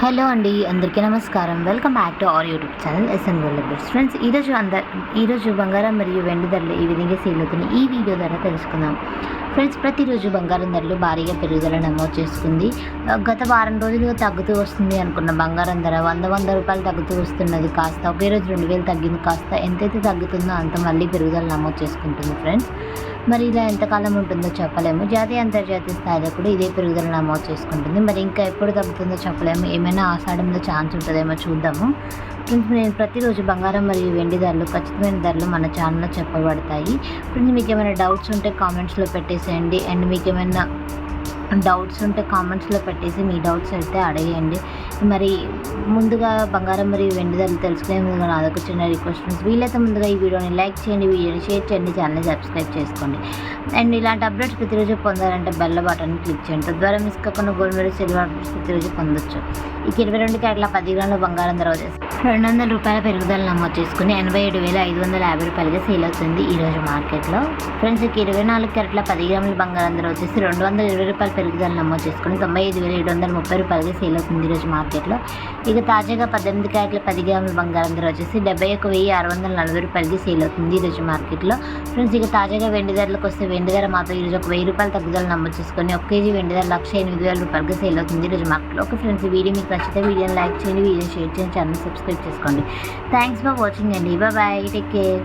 Hello అండి, అందరికీ నమస్కారం. Welcome back to our YouTube channel S N gold updates. Friends, ఈరోజు బంగారం మరియు వెండి ధరలు ఈ విధంగా సేల్ అవుతున్నాయి ఈ వీడియో ద్వారా తెలుసుకుందాం. ఫ్రెండ్స్, ప్రతిరోజు బంగారం ధరలు భారీగా పెరుగుదల నమోదు చేసుకుంది. గత వారం రోజులుగా తగ్గుతూ వస్తుంది అనుకున్న బంగారం ధర 100 రూపాయలు తగ్గుతూ వస్తున్నది. కాస్త ఒకే రోజు 2000 తగ్గింది. కాస్త ఎంతైతే తగ్గుతుందో అంత మళ్ళీ పెరుగుదల నమోదు చేసుకుంటుంది. ఫ్రెండ్స్, మరి ఇలా ఎంతకాలం ఉంటుందో చెప్పలేము. జాతీయ అంతర్జాతీయ స్థాయిలో కూడా ఇదే పెరుగుదల నమోదు చేసుకుంటుంది. మరి ఇంకా ఎప్పుడు తగ్గుతుందో చెప్పలేము. ఏమైనా ఆషాఢంలో ఛాన్స్ ఉంటుందేమో చూద్దాము. ఫ్రెండ్స్, నేను ప్రతిరోజు బంగారం మరియు వెండి ధరలు, ఖచ్చితమైన ధరలు మన ఛానల్లో చెప్పబడతాయి. ఫ్రెండ్స్, మీకు ఏమైనా డౌట్స్ ఉంటే కామెంట్స్లో పెట్టేసేయండి. అండ్ మీకు ఏమైనా డౌట్స్ ఉంటే కామెంట్స్లో పెట్టేసి మీ డౌట్స్ అయితే అడగండి. మరి ముందుగా బంగారం మరియు వెండి ధరలు తెలుసుకునే ముందుగా నాదొక చిన్న రిక్వెస్ట్. ఫ్రెండ్స్, వీలైతే ముందుగా ఈ వీడియోని లైక్ చేయండి, వీడియోని షేర్ చేయండి, ఛానల్ని సబ్స్క్రైబ్ చేసుకోండి. అండ్ ఇలాంటి అప్డేట్స్ ప్రతిరోజు పొందాలంటే బెల్ బటన్ క్లిక్ చేయండి. తద్వారా మిస్ కాకుండా గోల్డ్ మరియు సిల్వర్ అప్డేట్స్ ప్రతిరోజు పొందొచ్చు. ఇక 22 క్యారెట్ల 10 గ్రాముల బంగారం ధర వచ్చేసి 200 రూపాయల పెరుగుదల నమోదు చేసుకుని 87,550 రూపాయలుగా సేల్ అవుతుంది ఈరోజు మార్కెట్లో. ఫ్రెండ్స్, ఇక 24 క్యారెట్ల 10 గ్రాముల బంగారం ధర వచ్చేసి 220 రూపాయల పెరుగుదల నమోదు చేసుకుని 95,730 రూపాయలుగా సేల్ అవుతుంది ఈరోజు మార్కెట్లో. ఇక తాజాగా 18 క్యారెట్ల 10 గ్రాముల బంగారం ధర వచ్చేసి 71,640 రూపాయలకి సేల్ అవుతుంది ఈరోజు మార్కెట్లో. ఫ్రెండ్స్, ఇక తాజాగా వెండి ధరలకు వస్తే వెండి ధర మాత్రం ఈరోజు 1,000 రూపాయల తగ్గుదల నమోదు చేసుకుని 1 కేజీ వెండి ధర 1,08,000 రూపాయలుగా సేల్ అవుతుంది ఈరోజు మార్కెట్లో. ఓకే ఫ్రెండ్స్, ఈ వీడియో మీకు నచ్చితే వీడియోని లైక్ చేయండి, వీడియో షేర్ చేయండి, ఛానల్ సబ్స్క్రైబ్ చేసుకోండి. థ్యాంక్స్ ఫర్ వాచింగ్ అండి. Bye, take care.